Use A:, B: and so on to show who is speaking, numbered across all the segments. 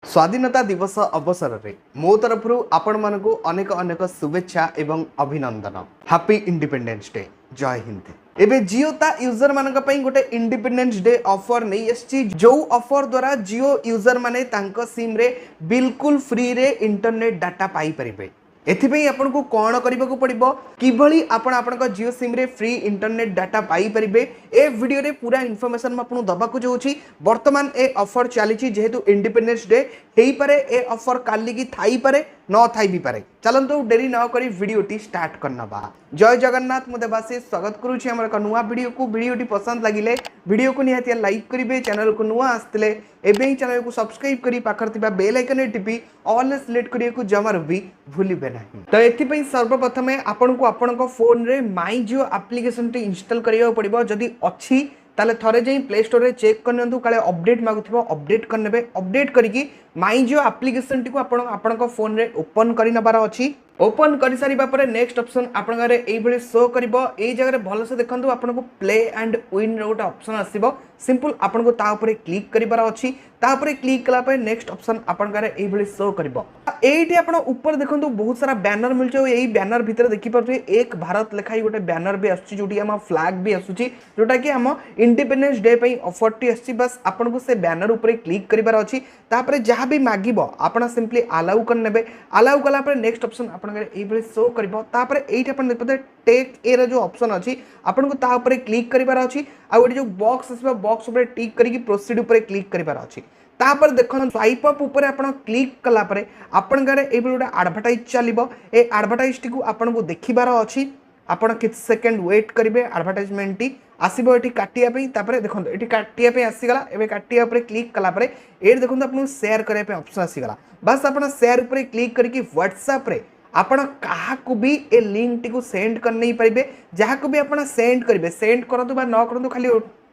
A: स्वाधीनता दिवस अवसर में मो तरफ आपण मानक अनेक अनेक शुभेच्छा एवं अभिनंदन। Happy independence day. जय हिंद। एबे जियो ता यूजर मानक पई गोटे इंडिपेंडेंस डे ऑफर नहीं आछि, जो ऑफर द्वारा जियो यूजर माने तांको सिम रे बिल्कुल फ्री रे इंटरनेट डाटा पाई परिबे। एथिपई आपन को कोन करबा को पड़िबो, किभली आपण आपन जियो सिम रे फ्री इंटरनेट डाटा पाई परिबे, ए वीडियो रे पूरा इन्फॉर्मेशन म आपन दबा को जोछि। वर्तमान ए ऑफर चलीछि, जेहेतु इंडिपेंडेंस डे हेई पारे ए ऑफर काली की थाई पारे न थाई भी पारे। चलंतु डेरी न करी वीडियोटी स्टार्ट करना बा। जय जगन्नाथ। मु देवाशीष स्वागत करूछि हमर एक नुवा वीडियो को। वीडियोटी पसंद लागिले वीडियो को निहाती लाइक करिवे, चैनल को नुवा आस्तिले एबे ही चैनल को सब्सक्राइब करी पाखर थिबा बेल आइकन टिपी ऑल सिलेक्ट करिया को जमार भी भूलिबे नाही। तो एथिपई सर्वप्रथमे आपन को आपन को फोन रे माई जियो एप्लीकेशन टी इंस्टॉल करिया पड़िबो। जदी अछि ताले थरे जाई प्ले स्टोर रे चेक करनंतु, काले अपडेट मागुथिबो अपडेट करनेबे। अपडेट करिकी माई जियो एप्लीकेशन टी को आपन आपन को फोन रे ओपन करि नबार अछि। ओपन करि सारिबा परे नेक्स्ट ऑप्शन आपन गारे एई भली शो करिवो। एई जगह रे भलो से देखंतु आपन को प्ले एंड विन रो गोटे ऑप्शन आसीबो। सिंपल आपन को ता ऊपर क्लिक करिबार अछि। ता ऊपर क्लिक कला पे नेक्स्ट ऑप्शन आपन गारे एई भली शो करिवो। एइटी आपन ऊपर देखंतु बहुत सारा बैनर मिलचो। एई बैनर भीतर देखि परथि एक भारत लेखाई गोटे बैनर भी आछी, जोटी हम फ्लैग भी आछुची, जोटा कि हम इंडिपेंडेंस डे पई ऑफर टी आछी। बस आपन को से बैनर ऊपर क्लिक करिबार अछि। ता परे जहां भी मागिबो आपन सिंपली अलाउ कर नेबे। अलाउ कला पर नेक्स्ट ऑप्शन आपन गारे एई भली शो करिवो। ता परे एइटी आपन देखते टेक ए रो जो ऑप्शन अछि आपन को ता ऊपर क्लिक करिबार अछि। आ एडी जो बॉक्स आसीबो बॉक्स ऊपर टिक करिकि प्रोसीड ऊपर क्लिक करिबार अछि। तापर देखो स्वाइप अप ऊपर आपन क्लिक कला परे आपन गारे एई भली गोटे एडवर्टाइज चलिबो। ए एडवर्टाइज टी को आपन को देखिबार अछि। आपन किछ सेकंड वेट करिवे, एडवर्टाइजमेंट टी आसीबो एठी काटिया पे। तापर देखो एठी काटिया पे आसी गला। एबे काटिया ऊपर क्लिक कला परे एठी देखो आपन शेयर करिया पे ऑप्शन आसी गला। बस आपन शेयर ऊपर क्लिक करके व्हाट्सएप रे आपण काहाकू भी ए लिंक टी को सेंड कर नहीं पारिबे। जहाकू भी आपण सेंड करिवे, सेंड करंतु बा न करंतु, खाली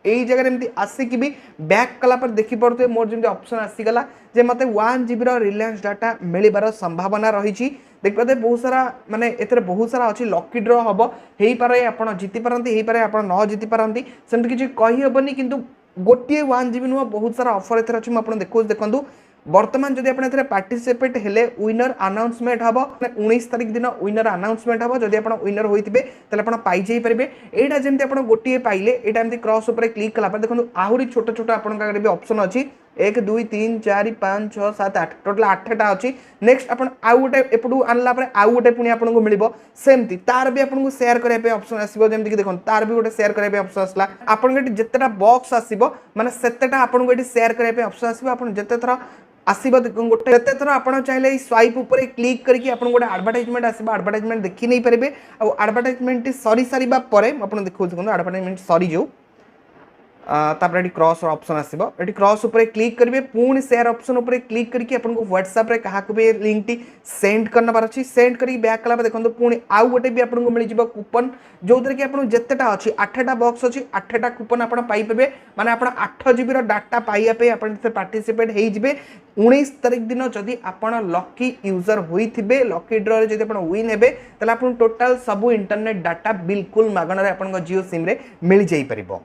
A: एई जगह एमती आसी कि भी बैक कला पर देखि पड़ते मोर जेमती ऑप्शन आसी गला जे मते 1 जीबी रो रिलायंस डाटा मिलिबार संभावना रहिछि। देखते बहुत सारा माने एथरे बहुत सारा अछि। लकी ड्रॉ हबो, हेई पारे आपण जीति पारंती, हेई पारे आपण न जीति पारंती, सेमती किछि कहि हबनी। किंतु गोटिए 1 जीबी नुवा बहुत सारा ऑफर एथरे अछि। म आपण देखंतु वर्तमान जदि आपन एथरे पार्टिसिपेट हेले विनर अनाउंसमेंट हबो। 19 तारिख दिन विनर अनाउंसमेंट हबो। जदि आपन विनर होइतिबे तले आपन पाई जाई परिबे। एटा जेमति आपन गोटिए पाइले एटा एमति क्रॉस ऊपर क्लिक कला पर देखंतु आहुरी छोट छोट आपन कागरे भी ऑप्शन अछि। 1 2 3 4 5 6 7 8 टोटल 8टा अछि। नेक्स्ट आपन आउ गोटे एपडू आनला पर आउ गोटे पुनी आपन को मिलिबो। सेमति तार भी आपन को शेयर करे पे ऑप्शन आसीबो। जेमति कि देखन तार भी गोटे शेयर करे पे ऑप्शन आसला। आपन गटे जत्तेटा बॉक्स आसीबो माने सेतेटा आपन को एटी शेयर करे पे ऑप्शन आसीबो। आपन जत्ते थरा आसीबो गोटे जत्ते थरा आपन चाहिले स्वाइप ऊपर क्लिक करके आपन गोटे एडवर्टाइजमेंट आसीबो। एडवर्टाइजमेंट देखि नै परिबे। आ एडवर्टाइजमेंट सरी सारीबा परे आपन देखौ देखो एडवर्टाइजमेंट सरी जो तापर एटी क्रॉस ऑप्शन आसीबो। एटी क्रॉस ऊपर क्लिक करिवे, पुणी शेयर ऑप्शन ऊपर क्लिक करके आपन को व्हाट्सएप रे काहा को भी लिंक टी सेंड करना बार अछि। सेंड करी बैक कला देखंतु पुणी आउ गोटे भी आपन को मिलि जिवो कूपन, जोदरे कि आपन जत्तेटा अछि 8टा बॉक्स अछि 8टा कूपन आपन पाई पेबे। माने आपन 8 जीबी रो डाटा पाइया पे आपन से पार्टिसिपेट हेइ जिवे। 19 तारिख दिन जदि आपन लकी यूजर होइथिबे, लकी ड्रॉ रे जदि आपन विन हेबे, तले आपन टोटल सब इंटरनेट डाटा बिल्कुल मागणा रे आपन जियो सिम रे मिल जाई परिबो।